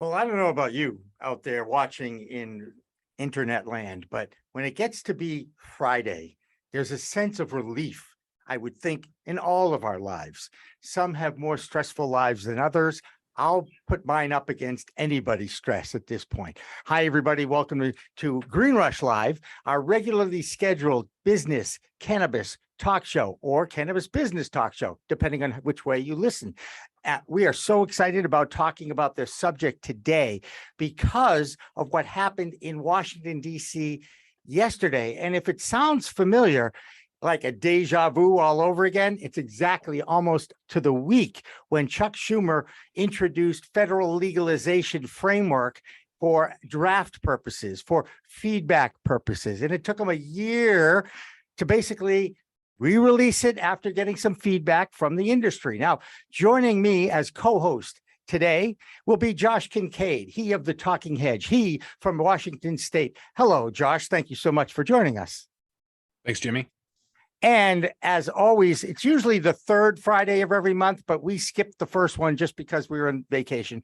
Well, I don't know about you out there watching in internet land, but when it gets to be Friday, there's a sense of relief, I would think, in all of our lives. Some have more stressful lives than others. I'll put mine up against anybody's stress at this point. Hi, everybody. Welcome to Green Rush Live, our regularly scheduled business, cannabis talk show or cannabis business talk show, depending on which way you listen. We are so excited about talking about this subject today because of what happened in Washington, D.C. yesterday. And if it sounds familiar, like a deja vu all over again, it's exactly almost to the week when Chuck Schumer introduced federal legalization framework for draft purposes, for feedback purposes. And it took him a year to basically re-release it after getting some feedback from the industry. Now, joining me as co-host today will be Josh Kincaid, he of the Talking Hedge, he from Washington State. Hello, Josh. Thank you so much for joining us. Thanks, Jimmy. And as always, it's usually the third Friday of every month, but we skipped the first one just because we were on vacation.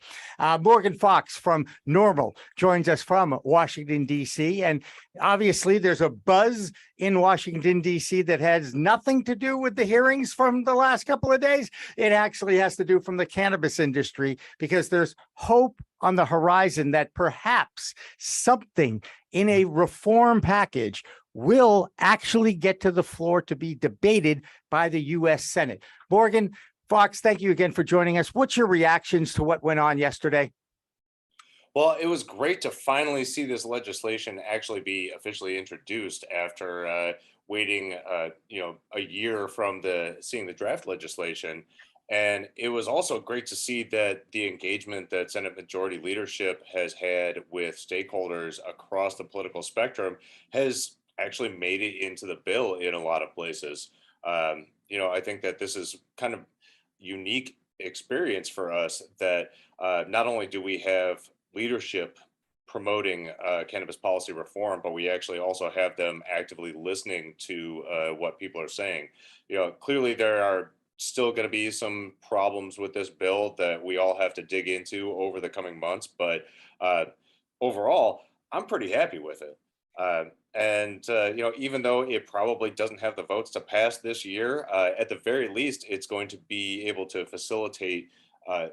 Morgan Fox from NORML joins us from Washington, D.C. And obviously there's a buzz in Washington, D.C. that has nothing to do with the hearings from the last couple of days. It actually has to do from the cannabis industry, because there's hope on the horizon that perhaps something in a reform package will actually get to the floor to be debated by the U.S. Senate. Morgan Fox, thank you again for joining us. What's your reactions to what went on yesterday? Well, it was great to finally see this legislation actually be officially introduced after waiting, a year from seeing the draft legislation. And it was also great to see that the engagement that Senate Majority Leadership has had with stakeholders across the political spectrum has actually made it into the bill in a lot of places. I think that this is kind of unique experience for us that not only do we have leadership promoting cannabis policy reform, but we actually also have them actively listening to what people are saying. Clearly there are still going to be some problems with this bill that we all have to dig into over the coming months, but overall, I'm pretty happy with it. Even though it probably doesn't have the votes to pass this year, at the very least, it's going to be able to facilitate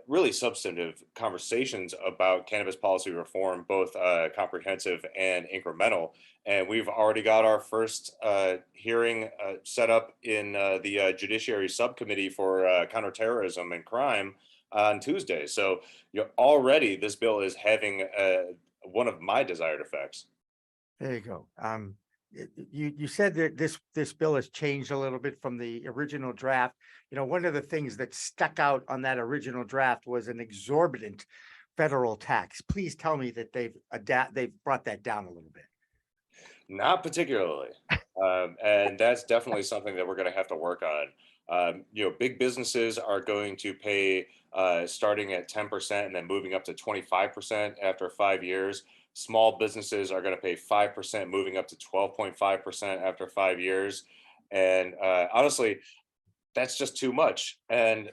really substantive conversations about cannabis policy reform, both comprehensive and incremental. And we've already got our first hearing set up in the Judiciary Subcommittee for Counterterrorism and Crime on Tuesday. So, already this bill is having one of my desired effects. There you go. You said that this bill has changed a little bit from the original draft. One of the things that stuck out on that original draft was an exorbitant federal tax. Please tell me that they've brought that down a little bit. Not particularly, and that's definitely something that we're going to have to work on. Big businesses are going to pay starting at 10% and then moving up to 25% after 5 years. Small businesses are going to pay 5%, moving up to 12.5% after 5 years. And honestly, that's just too much. And,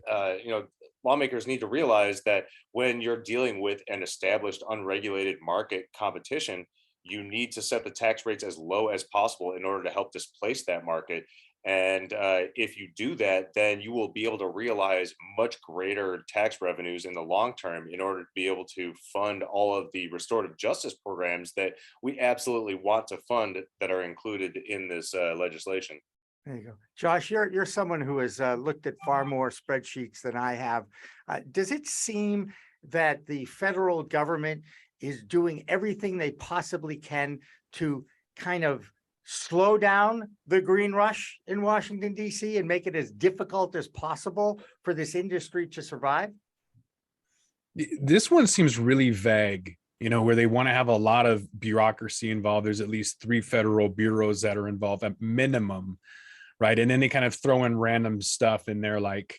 lawmakers need to realize that when you're dealing with an established unregulated market competition, you need to set the tax rates as low as possible in order to help displace that market. And if you do that, then you will be able to realize much greater tax revenues in the long term in order to be able to fund all of the restorative justice programs that we absolutely want to fund that are included in this legislation. There you go. Josh, you're someone who has looked at far more spreadsheets than I have. Does it seem that the federal government is doing everything they possibly can to kind of slow down the green rush in Washington, D.C. and make it as difficult as possible for this industry to survive? This one seems really vague, where they want to have a lot of bureaucracy involved. There's at least 3 federal bureaus that are involved at minimum, right? And then they kind of throw in random stuff in there like,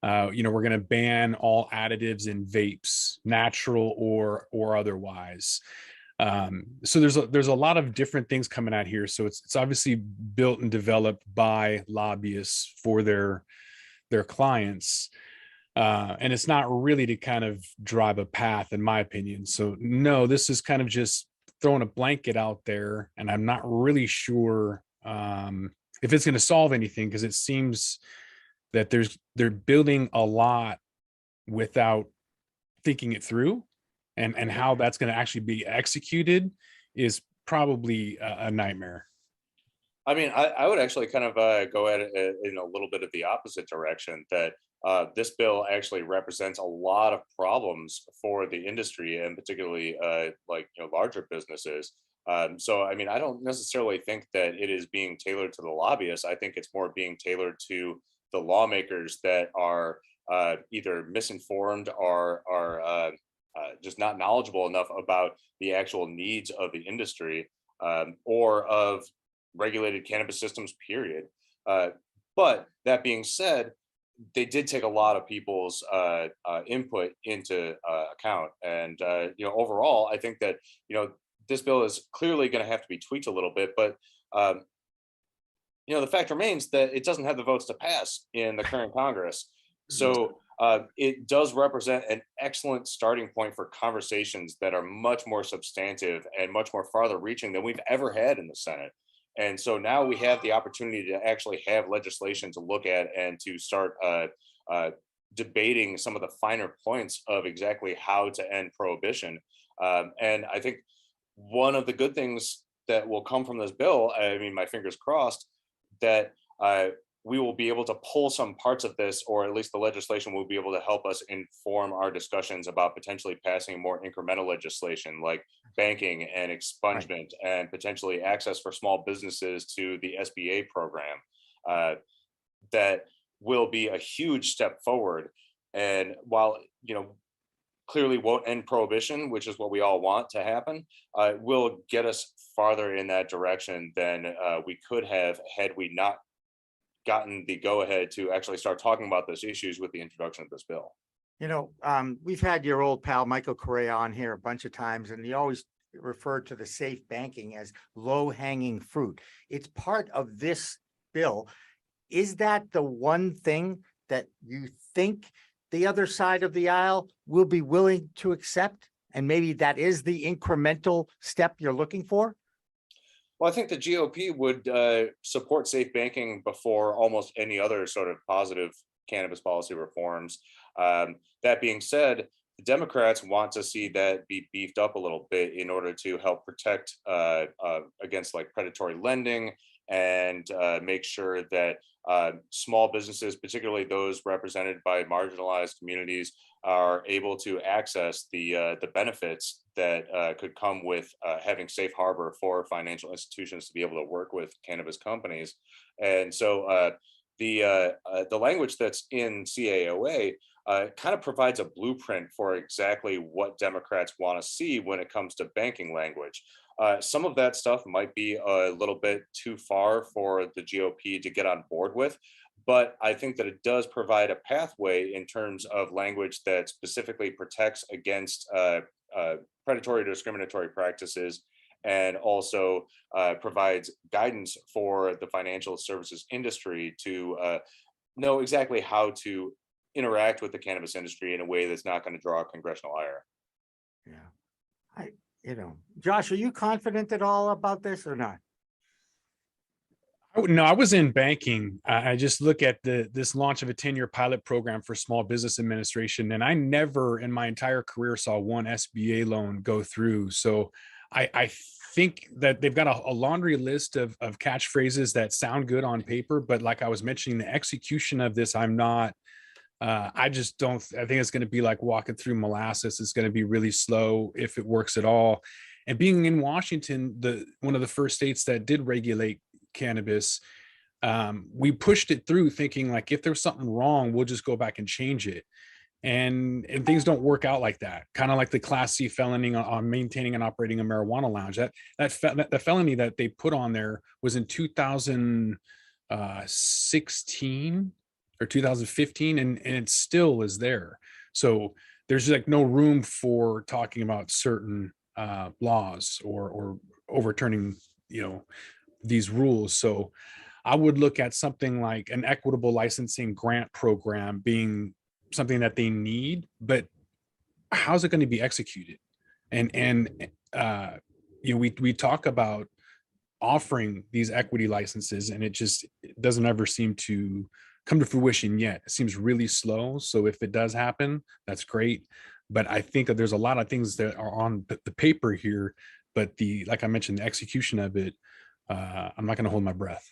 we're going to ban all additives in vapes, natural or otherwise. So there's a lot of different things coming out here. So it's obviously built and developed by lobbyists for their clients. And it's not really to kind of drive a path, in my opinion. So no, this is kind of just throwing a blanket out there, and I'm not really sure if it's going to solve anything, because it seems that they're building a lot without thinking it through, and how that's going to actually be executed is probably a nightmare. I mean, I would actually kind of go at it in a little bit of the opposite direction, that this bill actually represents a lot of problems for the industry, and particularly like, larger businesses. So, I mean, I don't necessarily think that it is being tailored to the lobbyists. I think it's more being tailored to the lawmakers that are either misinformed or are just not knowledgeable enough about the actual needs of the industry, or of regulated cannabis systems, period. But that being said, they did take a lot of people's input into account, and overall, I think that this bill is clearly going to have to be tweaked a little bit, but um, the fact remains that it doesn't have the votes to pass in the current Congress. So it does represent an excellent starting point for conversations that are much more substantive and much more farther reaching than we've ever had in the Senate. And so now we have the opportunity to actually have legislation to look at and to start debating some of the finer points of exactly how to end prohibition. And I think one of the good things that will come from this bill, I mean, my fingers crossed, that we will be able to pull some parts of this, or at least the legislation will be able to help us inform our discussions about potentially passing more incremental legislation like banking and expungement, and potentially access for small businesses to the SBA program. That will be a huge step forward. And while, clearly won't end prohibition, which is what we all want to happen, will get us farther in that direction than we could have had we not gotten the go-ahead to actually start talking about those issues with the introduction of this bill. We've had your old pal Michael Correa on here a bunch of times, and he always referred to the safe banking as low-hanging fruit. It's part of this bill. Is that the one thing that you think the other side of the aisle will be willing to accept? And maybe that is the incremental step you're looking for? Well, I think the GOP would support safe banking before almost any other sort of positive cannabis policy reforms. That being said, the Democrats want to see that be beefed up a little bit in order to help protect against like predatory lending, and make sure that small businesses, particularly those represented by marginalized communities, are able to access the benefits that could come with having safe harbor for financial institutions to be able to work with cannabis companies. And so the language that's in CAOA kind of provides a blueprint for exactly what Democrats want to see when it comes to banking language. Some of that stuff might be a little bit too far for the GOP to get on board with, but I think that it does provide a pathway in terms of language that specifically protects against predatory or discriminatory practices, and also provides guidance for the financial services industry to know exactly how to interact with the cannabis industry in a way that's not going to draw congressional ire. Yeah. Josh, are you confident at all about this or not? No, I was in banking. I just look at this launch of a 10-year pilot program for small business administration, and I never in my entire career saw one SBA loan go through. So I think that they've got a laundry list of catchphrases that sound good on paper, but like I was mentioning, the execution of this, I just don't. I think it's going to be like walking through molasses. It's going to be really slow if it works at all. And being in Washington, one of the first states that did regulate cannabis, we pushed it through thinking like if there's something wrong, we'll just go back and change it. And things don't work out like that. Kind of like the Class C felony on maintaining and operating a marijuana lounge. The felony that they put on there was in 2016 or 2015, and it still is there. So there's like no room for talking about certain laws or overturning, these rules. So I would look at something like an equitable licensing grant program being something that they need, but how's it going to be executed? And we talk about offering these equity licenses, and it doesn't ever seem to come to fruition yet. It seems really slow. So if it does happen, that's great. But I think that there's a lot of things that are on the paper here, but like I mentioned, the execution of it, I'm not going to hold my breath.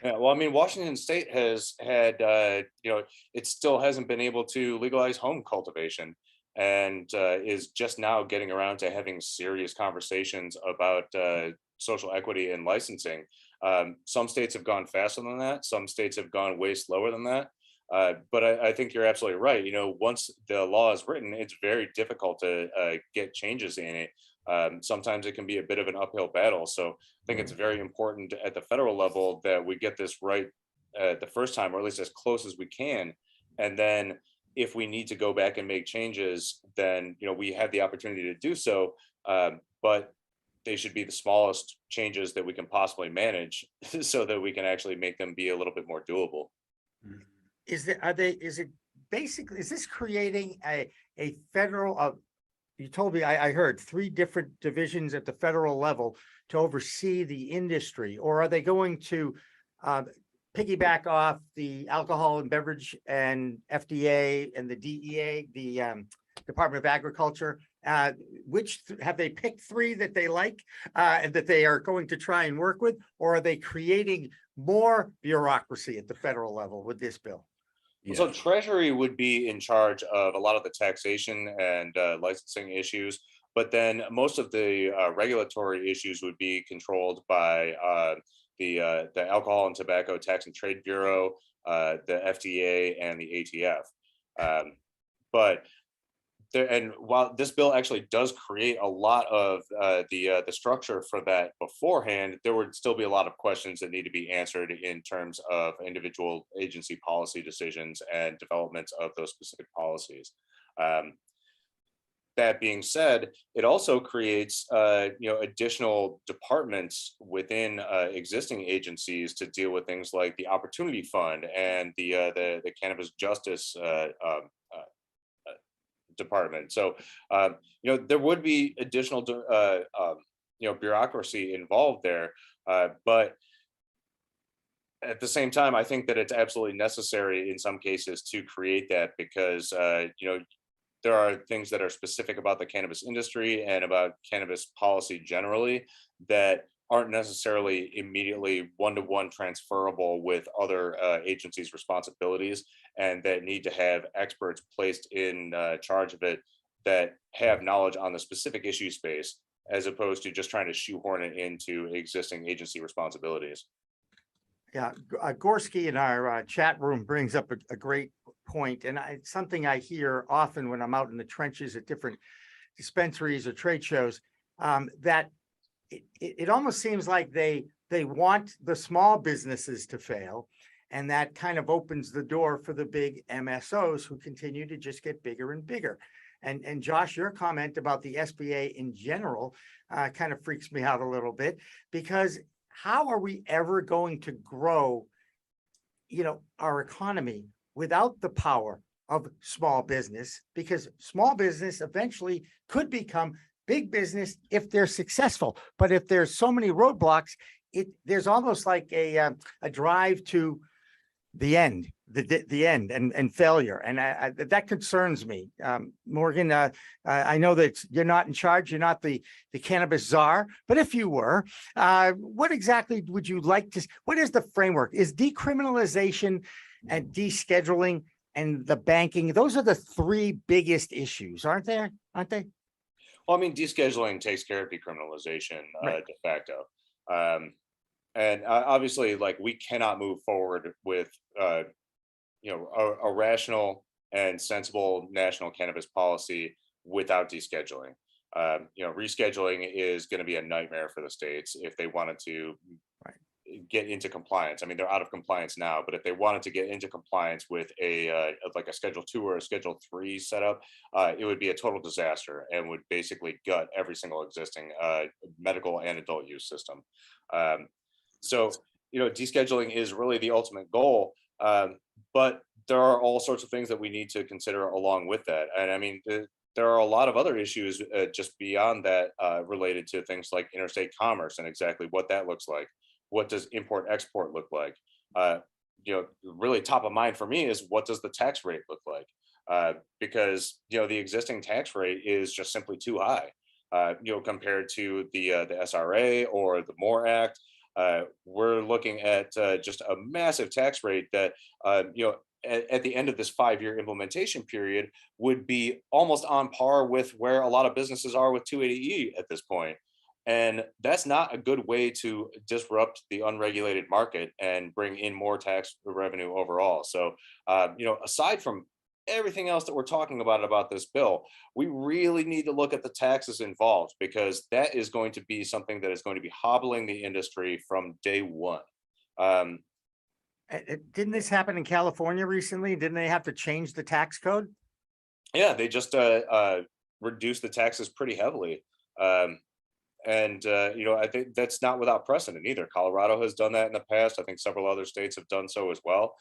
Yeah, well, I mean, Washington State has had, it still hasn't been able to legalize home cultivation, and is just now getting around to having serious conversations about social equity and licensing. Some states have gone faster than that. Some states have gone way slower than that. But I think you're absolutely right. Once the law is written, it's very difficult to get changes in it. Sometimes it can be a bit of an uphill battle. So I think it's very important at the federal level that we get this right the first time, or at least as close as we can. And then if we need to go back and make changes, then we have the opportunity to do so. But they should be the smallest changes that we can possibly manage, so that we can actually make them be a little bit more doable. Is this creating a federal, you told me, I heard 3 different divisions at the federal level to oversee the industry, or are they going to piggyback off the alcohol and beverage and FDA and the DEA, the Department of Agriculture? Have they picked 3 that they like and that they are going to try and work with, or are they creating more bureaucracy at the federal level with this bill? Yeah. So Treasury would be in charge of a lot of the taxation and licensing issues, but then most of the regulatory issues would be controlled by the Alcohol and Tobacco Tax and Trade Bureau, the FDA, and the ATF. But and while this bill actually does create a lot of the structure for that beforehand, there would still be a lot of questions that need to be answered in terms of individual agency policy decisions and developments of those specific policies. That being said, it also creates additional departments within existing agencies to deal with things like the Opportunity Fund and the Cannabis Justice Department. So there would be additional bureaucracy involved there, but at the same time, I think that it's absolutely necessary in some cases to create that, because there are things that are specific about the cannabis industry and about cannabis policy generally that aren't necessarily immediately one-to-one transferable with other agencies' responsibilities, and that need to have experts placed in charge of it that have knowledge on the specific issue space, as opposed to just trying to shoehorn it into existing agency responsibilities. Yeah, Gorski in our chat room brings up a great point, and it's something I hear often when I'm out in the trenches at different dispensaries or trade shows, that it almost seems like they want the small businesses to fail, and that kind of opens the door for the big MSOs who continue to just get bigger and bigger. And Josh, your comment about the SBA in general kind of freaks me out a little bit, because how are we ever going to grow, our economy without the power of small business? Because small business eventually could become big business if they're successful. But if there's so many roadblocks, there's almost like a drive to the end, the end and failure. And that concerns me. Morgan, I know that you're not in charge. You're not the cannabis czar, but if you were, what exactly would you like to, what is the framework? Is decriminalization and descheduling and the banking, those are the 3 biggest issues, aren't they? Well, I mean, descheduling takes care of decriminalization Right. de facto. And obviously, like, we cannot move forward with a rational and sensible national cannabis policy without descheduling. Rescheduling is going to be a nightmare for the states if they wanted to get into compliance. I mean, they're out of compliance now, but if they wanted to get into compliance with like a Schedule 2 or a Schedule 3 setup, it would be a total disaster and would basically gut every single existing medical and adult use system. So descheduling is really the ultimate goal. But there are all sorts of things that we need to consider along with that. And I mean, there are a lot of other issues just beyond that related to things like interstate commerce and exactly what that looks like. What does import export look like? Really top of mind for me is what does the tax rate look like? Because the existing tax rate is just simply too high. Compared to the SRA or the MORE Act, we're looking at just a massive tax rate that at the end of this 5-year implementation period would be almost on par with where a lot of businesses are with 280E at this point. And that's not a good way to disrupt the unregulated market and bring in more tax revenue overall. So, aside from everything else that we're talking about this bill, we really need to look at the taxes involved, because that is going to be something that is going to be hobbling the industry from day one. Didn't this happen in California recently? Didn't they have to change the tax code? Yeah, they just reduced the taxes pretty heavily. I think that's not without precedent either. Colorado has done that in the past. I think several other states have done so as well,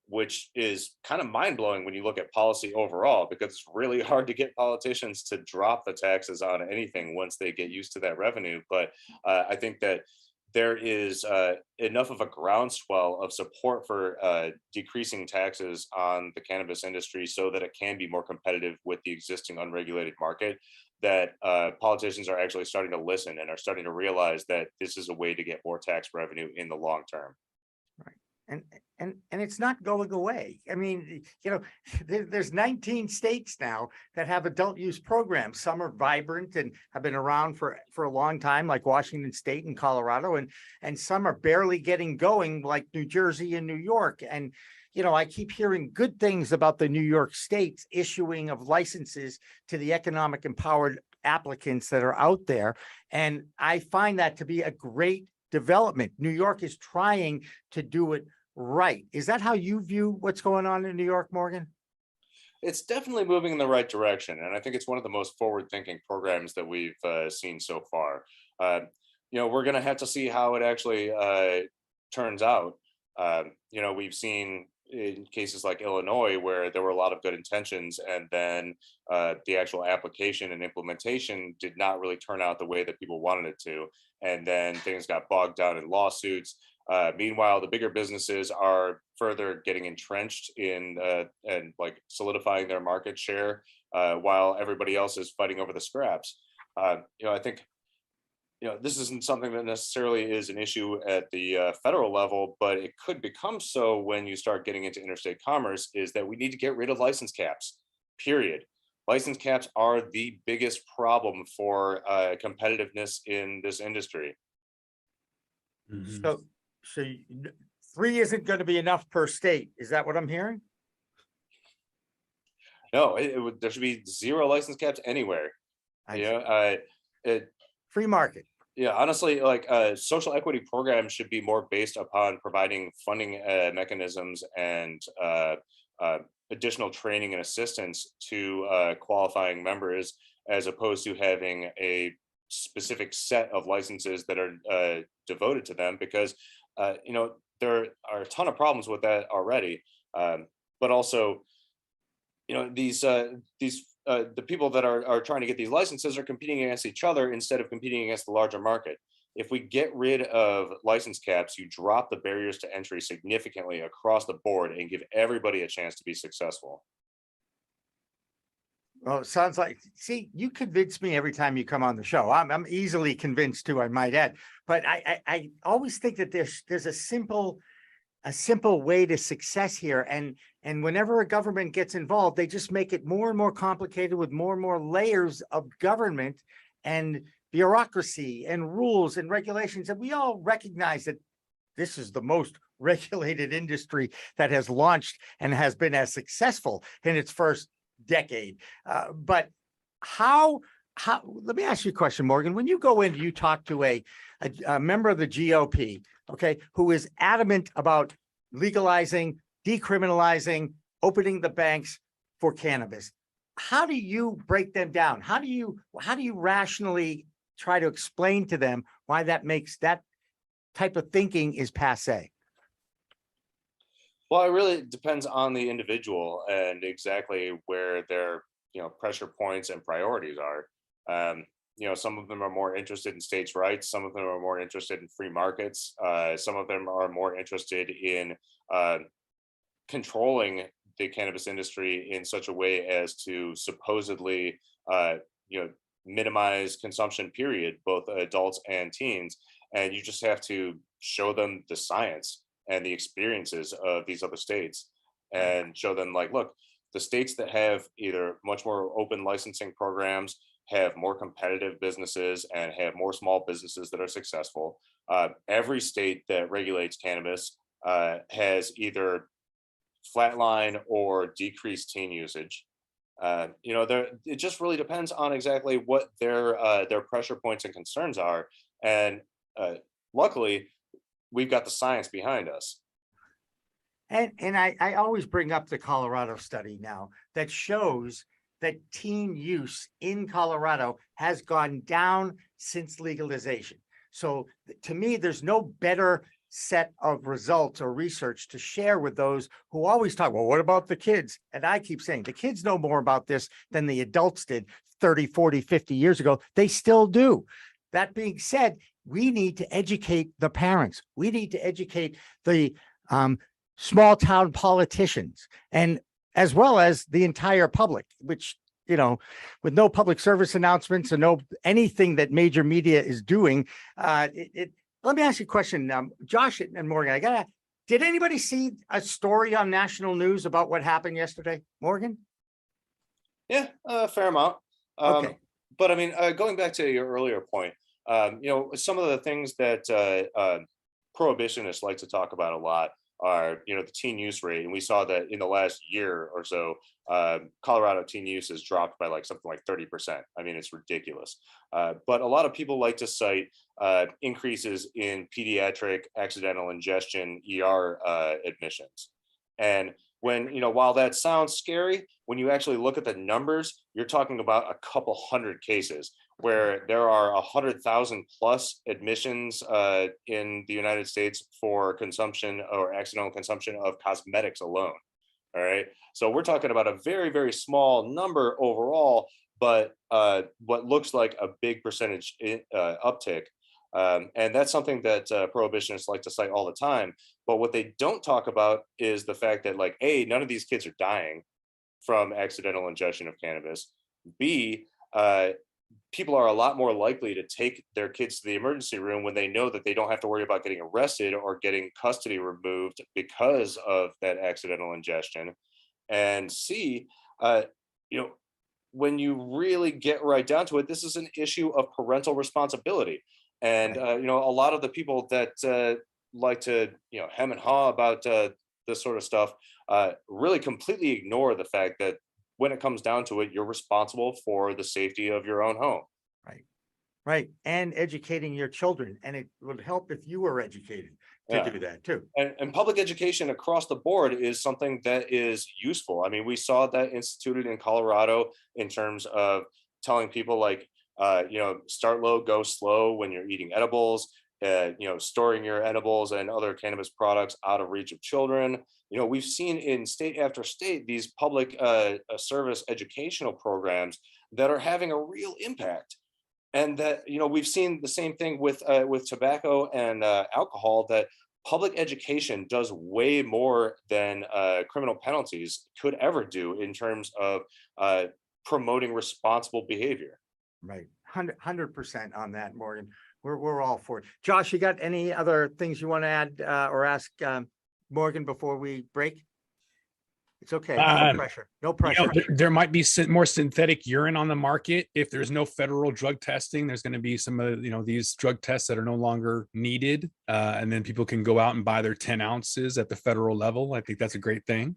which is kind of mind blowing when you look at policy overall, because it's really hard to get politicians to drop the taxes on anything once they get used to that revenue. But I think that there is enough of a groundswell of support for decreasing taxes on the cannabis industry so that it can be more competitive with the existing unregulated market, that politicians are actually starting to listen and are starting to realize that this is a way to get more tax revenue in the long term. Right. And it's not going away. I mean, there's 19 states now that have adult use programs. Some are vibrant and have been around for a long time, like Washington State and Colorado, and some are barely getting going, like New Jersey and New York. And I keep hearing good things about the New York State's issuing of licenses to the economic empowered applicants that are out there. And I find that to be a great development. New York is trying to do it right. Is that how you view what's going on in New York, Morgan? It's definitely moving in the right direction. And I think it's one of the most forward thinking programs that we've seen so far. We're going to have to see how it actually turns out. We've seen in cases like Illinois where there were a lot of good intentions, and then the actual application and implementation did not really turn out the way that people wanted it to. And then things got bogged down in lawsuits. Meanwhile, the bigger businesses are further getting entrenched in and like solidifying their market share, while everybody else is fighting over the scraps. I think this isn't something that necessarily is an issue at the federal level, but it could become so when you start getting into interstate commerce, is that we need to get rid of license caps, period. License caps are the biggest problem for competitiveness in this industry. Mm-hmm. So 3 isn't going to be enough per state. Is that what I'm hearing? No, there should be 0 license caps anywhere. Free market. Yeah, honestly, like social equity programs should be more based upon providing funding mechanisms and additional training and assistance to qualifying members, as opposed to having a specific set of licenses that are devoted to them, because there are a ton of problems with that already. But also, the people that are trying to get these licenses are competing against each other instead of competing against the larger market. If we get rid of license caps, you drop the barriers to entry significantly across the board and give everybody a chance to be successful. Well, it sounds like, see, you convince me every time you come on the show. I'm easily convinced too, I might add. But I always think that there's a simple way to success here. And whenever a government gets involved, they just make it more and more complicated with more and more layers of government and bureaucracy and rules and regulations. And we all recognize that this is the most regulated industry that has launched and has been as successful in its first decade. But how, let me ask you a question, Morgan. When you go in, you talk to a member of the GOP, okay, who is adamant about legalizing, decriminalizing, opening the banks for cannabis. How do you break them down? How do you rationally try to explain to them why that makes that type of thinking is passé? Well, it really depends on the individual and exactly where their, pressure points and priorities are. Some of them are more interested in states' rights. Some of them are more interested in free markets. Some of them are more interested in uh, controlling the cannabis industry in such a way as to supposedly, uh, you know, minimize consumption. Period, both adults and teens. And you just have to show them the science and the experiences of these other states, Right. and show them like, look, the states that have either much more open licensing programs, have more competitive businesses, and have more small businesses that are successful. Every state that regulates cannabis has either flatline or decreased teen usage. It just really depends on exactly what their pressure points and concerns are, and uh, luckily, we've got the science behind us. And I always bring up the Colorado study now that shows that teen use in Colorado has gone down since legalization. So to me, there's no better set of results or research to share with those who always talk, well, what about the kids? And I keep saying the kids know more about this than the adults did 30, 40, 50 years ago. They still do. That being said, we need to educate the parents. We need to educate the small town politicians, and as well as the entire public, which, with no public service announcements and no anything that major media is doing. Let me ask you a question, Josh and Morgan. Did anybody see a story on national news about what happened yesterday, Morgan? Yeah, a fair amount. Okay. But I mean, going back to your earlier point, some of the things that prohibitionists like to talk about a lot are, the teen use rate. And we saw that in the last year or so, Colorado teen use has dropped by like something like 30%. I mean, it's ridiculous. But a lot of people like to cite increases in pediatric accidental ingestion ER admissions. And while that sounds scary, when you actually look at the numbers, you're talking about a couple hundred cases where there are 100,000 plus admissions in the United States for consumption or accidental consumption of cosmetics alone. All right. So we're talking about a very, very small number overall, but what looks like a big percentage uptick. And that's something that prohibitionists like to cite all the time. But what they don't talk about is the fact that, like, A, none of these kids are dying from accidental ingestion of cannabis. B, people are a lot more likely to take their kids to the emergency room when they know that they don't have to worry about getting arrested or getting custody removed because of that accidental ingestion. And C, when you really get right down to it, this is an issue of parental responsibility. And Right. a lot of the people that like to hem and haw about this sort of stuff really completely ignore the fact that when it comes down to it, you're responsible for the safety of your own home. Right. Right. And educating your children. And it would help if you were educated to Yeah. do that too. And public education across the board is something that is useful. I mean, we saw that instituted in Colorado in terms of telling people like, start low, go slow when you're eating edibles, storing your edibles and other cannabis products out of reach of children. We've seen in state after state these public service educational programs that are having a real impact. And that we've seen the same thing with tobacco and alcohol, that public education does way more than criminal penalties could ever do in terms of promoting responsible behavior. Right. 100% on that, Morgan. We're all for it. Josh, you got any other things you want to add or ask Morgan before we break? It's okay. No pressure. No pressure. There might be more synthetic urine on the market if there's no federal drug testing. There's going to be some of these drug tests that are no longer needed, and then people can go out and buy their 10 ounces at the federal level. I think that's a great thing.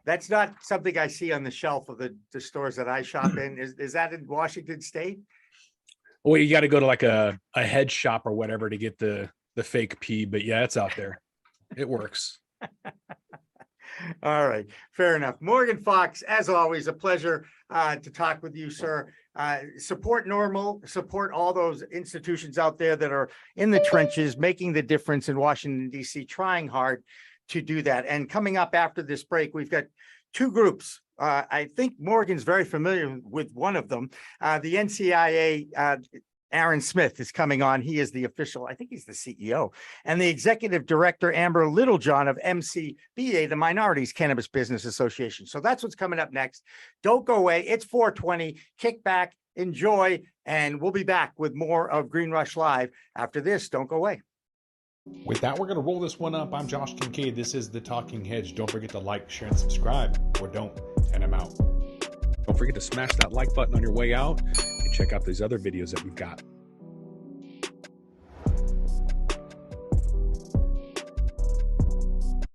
That's not something I see on the shelf of the stores that I shop in. Is that in Washington State? Well, you got to go to like a Hedge shop or whatever to get the fake pee, but yeah, it's out there. It works. All right, fair enough. Morgan Fox, as always, a pleasure to talk with you, sir. Support NORML, support all those institutions out there that are in the trenches, making the difference in Washington, D.C., trying hard to do that. And coming up after this break, we've got two groups. I think Morgan's very familiar with one of them. The NCIA, Aaron Smith is coming on. He is the official, I think he's the CEO, and the executive director, Amber Littlejohn of MCBA, the Minorities Cannabis Business Association. So that's what's coming up next. Don't go away. It's 420. Kick back, enjoy, and we'll be back with more of Green Rush Live after this. Don't go away. With that, we're going to roll this one up. I'm Josh Kincaid. This is The Talking Hedge. Don't forget to like, share, and subscribe, or don't, and I'm out. Don't forget to smash that like button on your way out and check out these other videos that we've got.